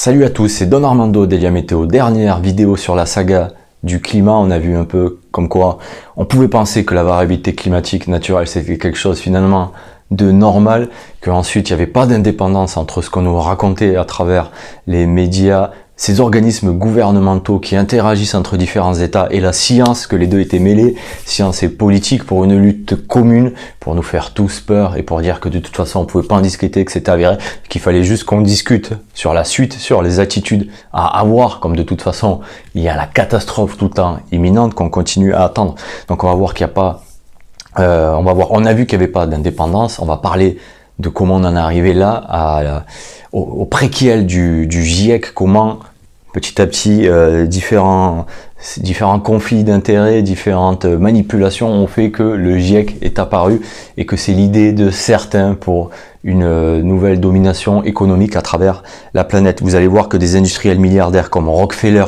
Salut à tous, c'est Don Armando d'Elia Météo. Dernière vidéo sur la saga du climat. On a vu un peu comme quoi on pouvait penser que la variabilité climatique naturelle c'était quelque chose finalement de normal, qu'ensuite il n'y avait pas d'indépendance entre ce qu'on nous racontait à travers les médias, ces organismes gouvernementaux qui interagissent entre différents États et la science, que les deux étaient mêlés, science et politique, pour une lutte commune, pour nous faire tous peur et pour dire que de toute façon on pouvait pas en discuter, que c'était avéré, qu'il fallait juste qu'on discute sur la suite, sur les attitudes à avoir, comme de toute façon il y a la catastrophe tout le temps imminente qu'on continue à attendre. Donc on va voir qu'il n'y a pas, on a vu qu'il n'y avait pas d'indépendance. On va parler de comment on en est arrivé là, au préquel du GIEC, comment petit à petit différents conflits d'intérêts, différentes manipulations ont fait que le GIEC est apparu et que c'est l'idée de certains pour une nouvelle domination économique à travers la planète. Vous allez voir que des industriels milliardaires comme Rockefeller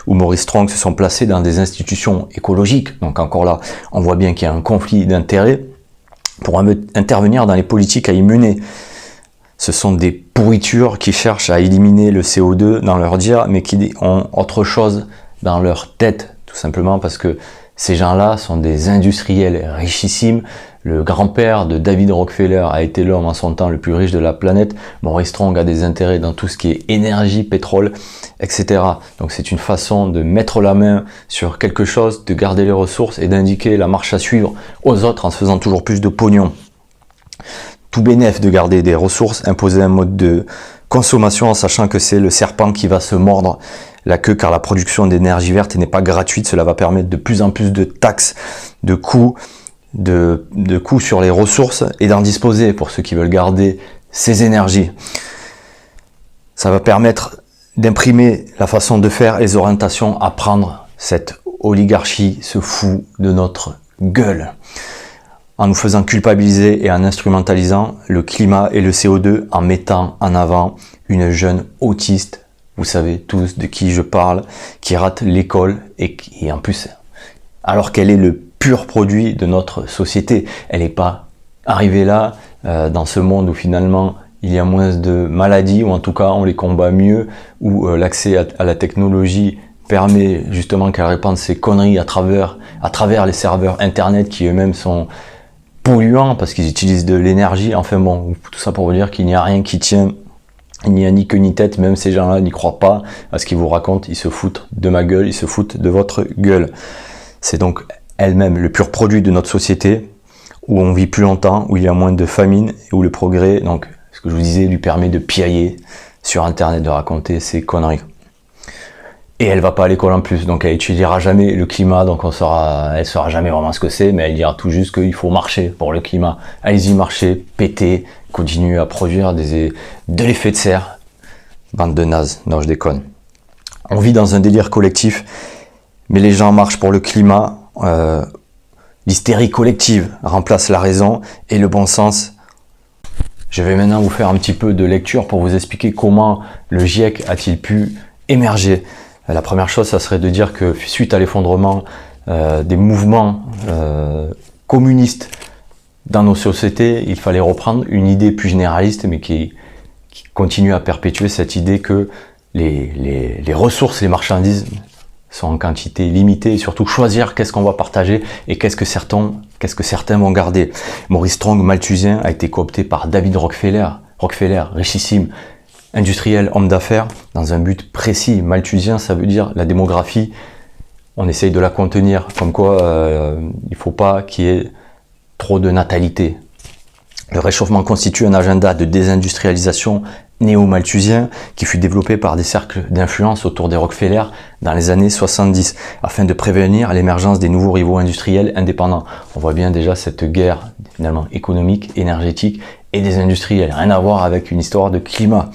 ou Maurice Strong se sont placés dans des institutions écologiques. Donc encore là, on voit bien qu'il y a un conflit d'intérêts pour intervenir dans les politiques à y mener. Ce sont des pourritures qui cherchent à éliminer le CO2 dans leur dire, mais qui ont autre chose dans leur tête, tout simplement parce que ces gens-là sont des industriels richissimes. Le grand-père de David Rockefeller a été l'homme en son temps le plus riche de la planète. Maurice Strong a des intérêts dans tout ce qui est énergie, pétrole, etc. Donc c'est une façon de mettre la main sur quelque chose, de garder les ressources et d'indiquer la marche à suivre aux autres en se faisant toujours plus de pognon. Tout bénef de garder des ressources, imposer un mode de consommation en sachant que c'est le serpent qui va se mordre la queue, car la production d'énergie verte n'est pas gratuite. Cela va permettre de plus en plus de taxes, de coûts sur les ressources et d'en disposer pour ceux qui veulent garder ces énergies. Ça va permettre d'imprimer la façon de faire et les orientations à prendre. Cette oligarchie se fout de notre gueule en nous faisant culpabiliser et en instrumentalisant le climat et le CO2, en mettant en avant une jeune autiste, vous savez tous de qui je parle, qui rate l'école et qui en plus, alors qu'elle est le pur produit de notre société, elle n'est pas arrivée là, dans ce monde où finalement il y a moins de maladies, ou en tout cas on les combat mieux, où l'accès à la technologie permet justement qu'elle répande ces conneries à travers les serveurs internet qui eux-mêmes sont polluants parce qu'ils utilisent de l'énergie. Enfin bon, tout ça pour vous dire qu'il n'y a rien qui tient, il n'y a ni queue ni tête. Même ces gens-là n'y croient pas à ce qu'ils vous racontent, ils se foutent de ma gueule, ils se foutent de votre gueule. C'est donc elle-même le pur produit de notre société, où on vit plus longtemps, où il y a moins de famine, et où le progrès, donc ce que je vous disais, lui permet de piailler sur internet, de raconter ces conneries. Et elle va pas à l'école en plus, donc elle étudiera jamais le climat, donc elle saura jamais vraiment ce que c'est, mais elle dira tout juste qu'il faut marcher pour le climat. Allez-y, marchez, pétez, continuez à produire de l'effet de serre. Bande de nazes, non je déconne. On vit dans un délire collectif, mais les gens marchent pour le climat. L'hystérie collective remplace la raison et le bon sens. Je vais maintenant vous faire un petit peu de lecture pour vous expliquer comment le GIEC a-t-il pu émerger. La première chose, ça serait de dire que suite à l'effondrement des mouvements communistes dans nos sociétés, il fallait reprendre une idée plus généraliste, mais qui continue à perpétuer cette idée que les ressources, les marchandises sont en quantité limitée, et surtout choisir qu'est-ce qu'on va partager et qu'est-ce que certains vont garder. Maurice Strong, malthusien, a été coopté par David Rockefeller, richissime, industriel, homme d'affaires, dans un but précis. Malthusien, ça veut dire la démographie, on essaye de la contenir, comme quoi il ne faut pas qu'il y ait trop de natalité. Le réchauffement constitue un agenda de désindustrialisation néo-malthusien qui fut développé par des cercles d'influence autour des Rockefeller dans les années 70 afin de prévenir l'émergence des nouveaux rivaux industriels indépendants. On voit bien déjà cette guerre finalement économique, énergétique et des industriels, rien à voir avec une histoire de climat.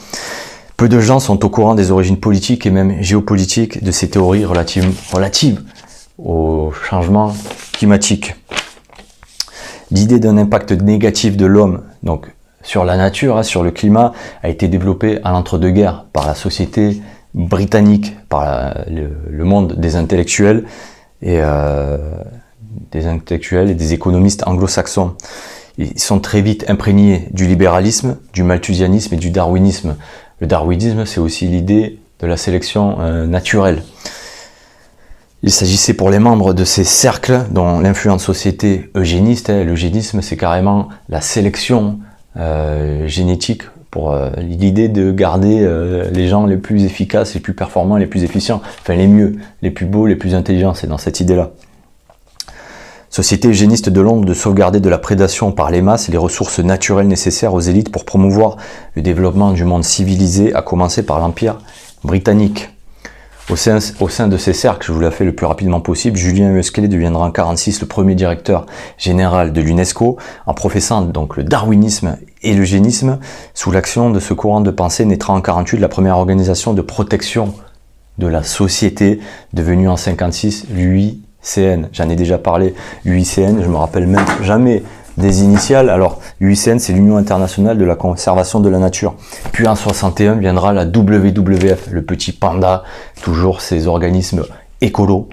Peu de gens sont au courant des origines politiques et même géopolitiques de ces théories relatives au changement climatique. L'idée d'un impact négatif de l'homme, donc sur la nature, sur le climat, a été développée à l'entre-deux-guerres par la société britannique, par le monde des intellectuels et des économistes anglo-saxons. Ils sont très vite imprégnés du libéralisme, du malthusianisme et du darwinisme. Le darwinisme, c'est aussi l'idée de la sélection naturelle. Il s'agissait pour les membres de ces cercles, dont l'influente société eugéniste, l'eugénisme c'est carrément la sélection génétique pour l'idée de garder les gens les plus efficaces, les plus performants, les plus efficients, enfin les mieux, les plus beaux, les plus intelligents, c'est dans cette idée-là. Société eugéniste de Londres de sauvegarder de la prédation par les masses et les ressources naturelles nécessaires aux élites pour promouvoir le développement du monde civilisé, à commencer par l'Empire britannique. Au sein de ces cercles, je vous l'ai fait le plus rapidement possible, Julien Huxley deviendra en 1946 le premier directeur général de l'UNESCO, en professant donc le darwinisme et l'eugénisme. Sous l'action de ce courant de pensée naîtra en 1948 la première organisation de protection de la société, devenue en 1956 l'UICN. J'en ai déjà parlé, l'UICN, je me rappelle même jamais des initiales. Alors, l'UICN, c'est l'Union internationale de la conservation de la nature. Puis en 61 viendra la WWF, le petit panda, toujours ces organismes écolos.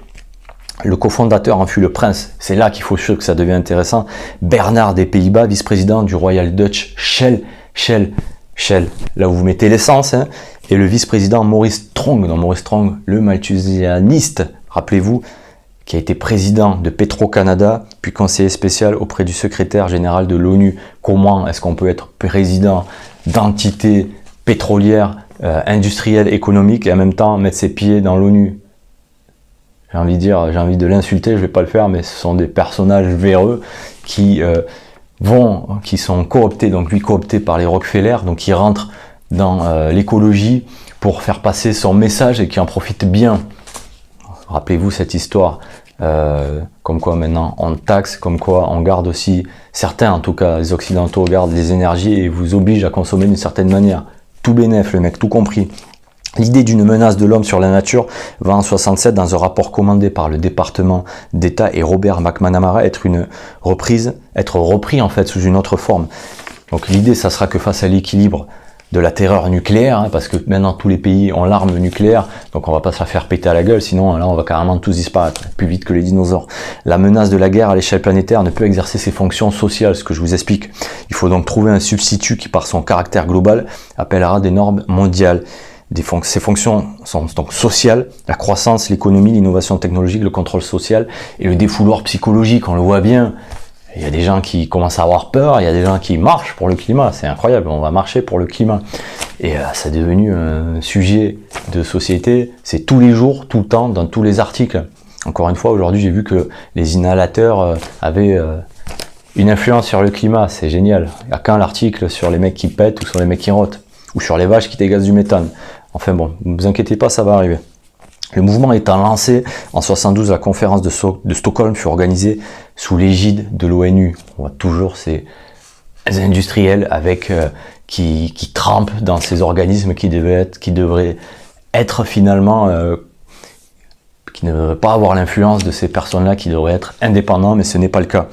Le cofondateur en fut le prince, c'est là qu'il faut que ça devient intéressant, Bernard des Pays-Bas, vice-président du Royal Dutch Shell, là où vous mettez l'essence, hein, et le vice-président Maurice Strong, le malthusianiste, rappelez-vous, qui a été président de Petro-Canada, puis conseiller spécial auprès du secrétaire général de l'ONU. Comment est-ce qu'on peut être président d'entités pétrolières, industrielles, économiques, et en même temps mettre ses pieds dans l'ONU? J'ai envie de l'insulter, je ne vais pas le faire, mais ce sont des personnages véreux qui sont cooptés, donc lui coopté par les Rockefeller, donc qui rentrent dans l'écologie pour faire passer son message et qui en profitent bien. Rappelez-vous cette histoire, comme quoi maintenant on taxe, comme quoi on garde aussi, certains en tout cas, les occidentaux gardent les énergies et vous obligent à consommer d'une certaine manière. Tout bénef, le mec, tout compris. L'idée d'une menace de l'homme sur la nature va en 67 dans un rapport commandé par le département d'État et Robert McNamara être repris en fait sous une autre forme. Donc l'idée, ça sera que face à l'équilibre de la terreur nucléaire, hein, parce que maintenant tous les pays ont l'arme nucléaire, donc on va pas se la faire péter à la gueule, sinon là on va carrément tous disparaître, plus vite que les dinosaures. La menace de la guerre à l'échelle planétaire ne peut exercer ses fonctions sociales, ce que je vous explique. Il faut donc trouver un substitut qui, par son caractère global, appellera des normes mondiales. Ces fonctions sont donc sociales, la croissance, l'économie, l'innovation technologique, le contrôle social et le défouloir psychologique, on le voit bien. Il y a des gens qui commencent à avoir peur, il y a des gens qui marchent pour le climat, c'est incroyable, on va marcher pour le climat. Et ça est devenu un sujet de société, c'est tous les jours, tout le temps, dans tous les articles. Encore une fois, aujourd'hui j'ai vu que les inhalateurs avaient une influence sur le climat, c'est génial. Il n'y a qu'un l'article sur les mecs qui pètent ou sur les mecs qui rotent, ou sur les vaches qui dégagent du méthane. Enfin bon, ne vous inquiétez pas, ça va arriver. Le mouvement étant lancé, en 1972, la conférence de Stockholm fut organisée sous l'égide de l'ONU. On voit toujours ces industriels qui trempent dans ces organismes qui devraient être finalement, qui ne devraient pas avoir l'influence de ces personnes-là, qui devraient être indépendants, mais ce n'est pas le cas.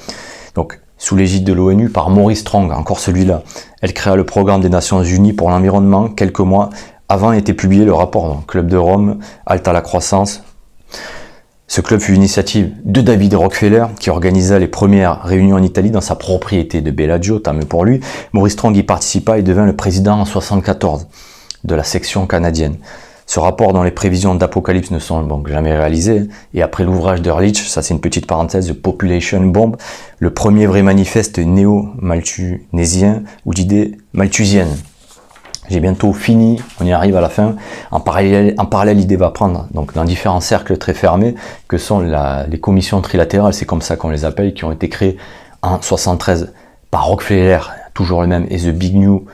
Donc, sous l'égide de l'ONU, par Maurice Strong, encore celui-là, elle créa le programme des Nations Unies pour l'environnement quelques mois avant était publié le rapport donc, Club de Rome, Halte à la croissance. Ce club fut l'initiative de David Rockefeller qui organisa les premières réunions en Italie dans sa propriété de Bellagio, tant mieux pour lui. Maurice Strong y participa et devint le président en 1974 de la section canadienne. Ce rapport dont les prévisions d'apocalypse ne sont donc jamais réalisées, et après l'ouvrage d'Ehrlich, ça c'est une petite parenthèse, The Population Bomb, le premier vrai manifeste néo-malthusien ou d'idées malthusiennes. J'ai bientôt fini, on y arrive à la fin. En parallèle, l'idée va prendre donc dans différents cercles très fermés, que sont les commissions trilatérales, c'est comme ça qu'on les appelle, qui ont été créées en 1973 par Rockefeller, toujours le même, et The Big New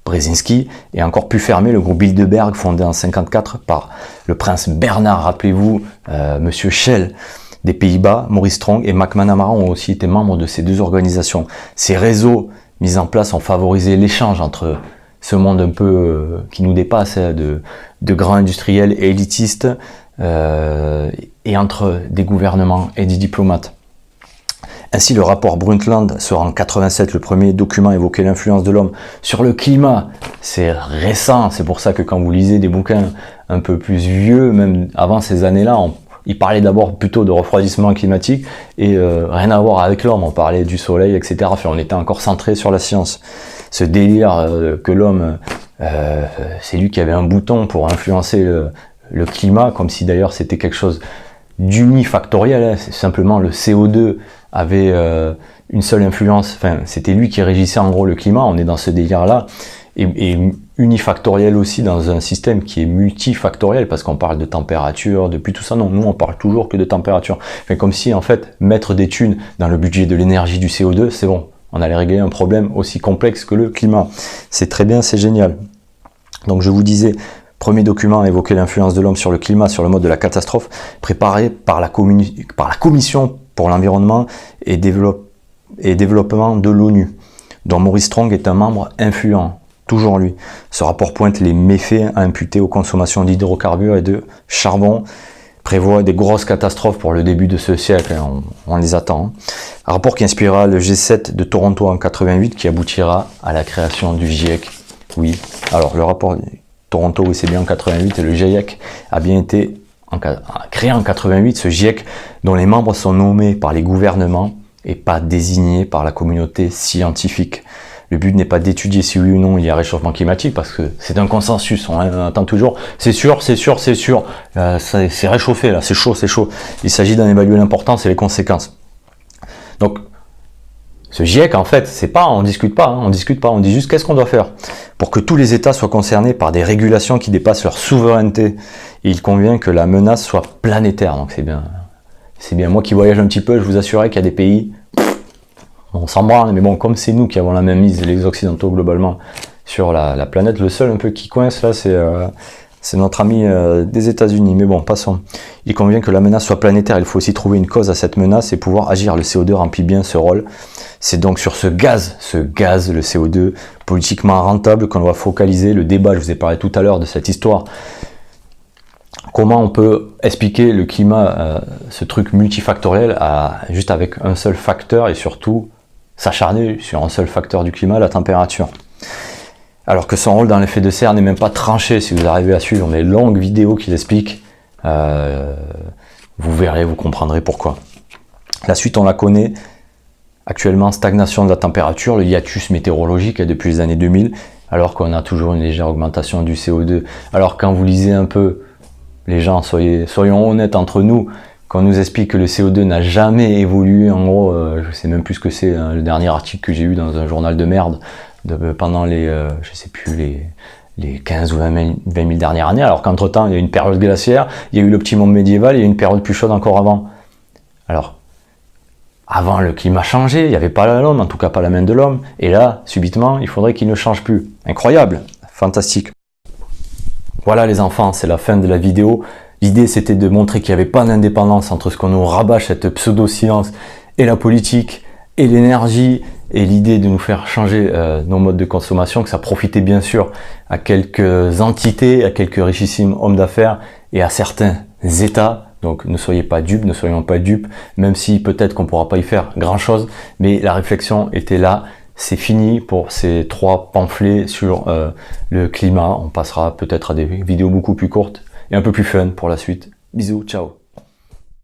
Brzezinski, et encore plus fermé, le groupe Bilderberg, fondé en 1954 par le prince Bernard, rappelez-vous, Monsieur Shell, des Pays-Bas, Maurice Strong et McNamara ont aussi été membres de ces deux organisations. Ces réseaux mis en place ont favorisé l'échange entre ce monde un peu qui nous dépasse, de grands industriels et élitistes, et entre des gouvernements et des diplomates. Ainsi, le rapport Brundtland sera en 87 le premier document à évoquer l'influence de l'homme sur le climat. C'est récent, c'est pour ça que quand vous lisez des bouquins un peu plus vieux, même avant ces années-là, il parlait d'abord plutôt de refroidissement climatique et rien à voir avec l'homme, on parlait du soleil, etc. Enfin, on était encore centré sur la science. Ce délire que l'homme c'est lui qui avait un bouton pour influencer le climat, comme si d'ailleurs c'était quelque chose d'unifactoriel, hein. C'est simplement le CO2 avait une seule influence, enfin c'était lui qui régissait en gros le climat, on est dans ce délire-là, et unifactoriel aussi dans un système qui est multifactoriel, parce qu'on parle de température, depuis tout ça, non, nous on parle toujours que de température, enfin, comme si en fait mettre des thunes dans le budget de l'énergie du CO2, c'est bon, on allait régler un problème aussi complexe que le climat. C'est très bien, c'est génial. Donc je vous disais, premier document à évoquer l'influence de l'homme sur le climat, sur le mode de la catastrophe, préparé par la Commission pour l'environnement et développement de l'ONU, dont Maurice Strong est un membre influent, toujours lui. Ce rapport pointe les méfaits imputés aux consommations d'hydrocarbures et de charbon, prévoit des grosses catastrophes pour le début de ce siècle, on les attend. Un rapport qui inspirera le G7 de Toronto en 88, qui aboutira à la création du GIEC. Oui, alors le rapport Toronto, oui, c'est bien en 88, et le GIEC a bien été créé en 88, ce GIEC dont les membres sont nommés par les gouvernements et pas désignés par la communauté scientifique. Le but n'est pas d'étudier si oui ou non il y a réchauffement climatique, parce que c'est un consensus, on entend toujours c'est sûr, c'est réchauffé là, c'est chaud. Il s'agit d'en évaluer l'importance et les conséquences. Donc ce GIEC, en fait, c'est pas, on discute pas, on dit juste qu'est-ce qu'on doit faire pour que tous les États soient concernés par des régulations qui dépassent leur souveraineté. Et il convient que la menace soit planétaire. Donc c'est bien. Moi qui voyage un petit peu, je vous assurerai qu'il y a des pays, on s'en branle, mais bon, comme c'est nous qui avons la même mise, les Occidentaux globalement, sur la planète, le seul un peu qui coince là, c'est notre ami des États-Unis. Mais bon, passons. Il convient que la menace soit planétaire. Il faut aussi trouver une cause à cette menace et pouvoir agir. Le CO2 remplit bien ce rôle. C'est donc sur ce gaz, le CO2, politiquement rentable, qu'on doit focaliser le débat. Je vous ai parlé tout à l'heure de cette histoire. Comment on peut expliquer le climat, ce truc multifactoriel, juste avec un seul facteur, et surtout s'acharner sur un seul facteur du climat, la température. Alors que son rôle dans l'effet de serre n'est même pas tranché. Si vous arrivez à suivre mes longues vidéos qui l'expliquent, vous verrez, vous comprendrez pourquoi. La suite, on la connaît. Actuellement, stagnation de la température, le hiatus météorologique depuis les années 2000, alors qu'on a toujours une légère augmentation du CO2. Alors quand vous lisez un peu, les gens, soyons honnêtes entre nous, qu'on nous explique que le CO2 n'a jamais évolué, en gros, je sais même plus ce que c'est, hein, le dernier article que j'ai eu dans un journal de merde, pendant les, je sais plus, les 15 ou 20 000 dernières années, alors qu'entre temps, il y a eu une période glaciaire, il y a eu le petit monde médiéval, il y a eu une période plus chaude encore avant. Alors, avant, le climat changeait, il n'y avait pas l'homme, en tout cas pas la main de l'homme, et là, subitement, il faudrait qu'il ne change plus. Incroyable, fantastique. Voilà les enfants, c'est la fin de la vidéo. L'idée, c'était de montrer qu'il n'y avait pas d'indépendance entre ce qu'on nous rabâche, cette pseudo-science, et la politique, et l'énergie, et l'idée de nous faire changer nos modes de consommation, que ça profitait bien sûr à quelques entités, à quelques richissimes hommes d'affaires, et à certains États. Donc ne soyez pas dupes, ne soyons pas dupes, même si peut-être qu'on ne pourra pas y faire grand-chose, mais la réflexion était là. C'est fini pour ces 3 pamphlets sur le climat. On passera peut-être à des vidéos beaucoup plus courtes et un peu plus fun pour la suite. Bisous, ciao.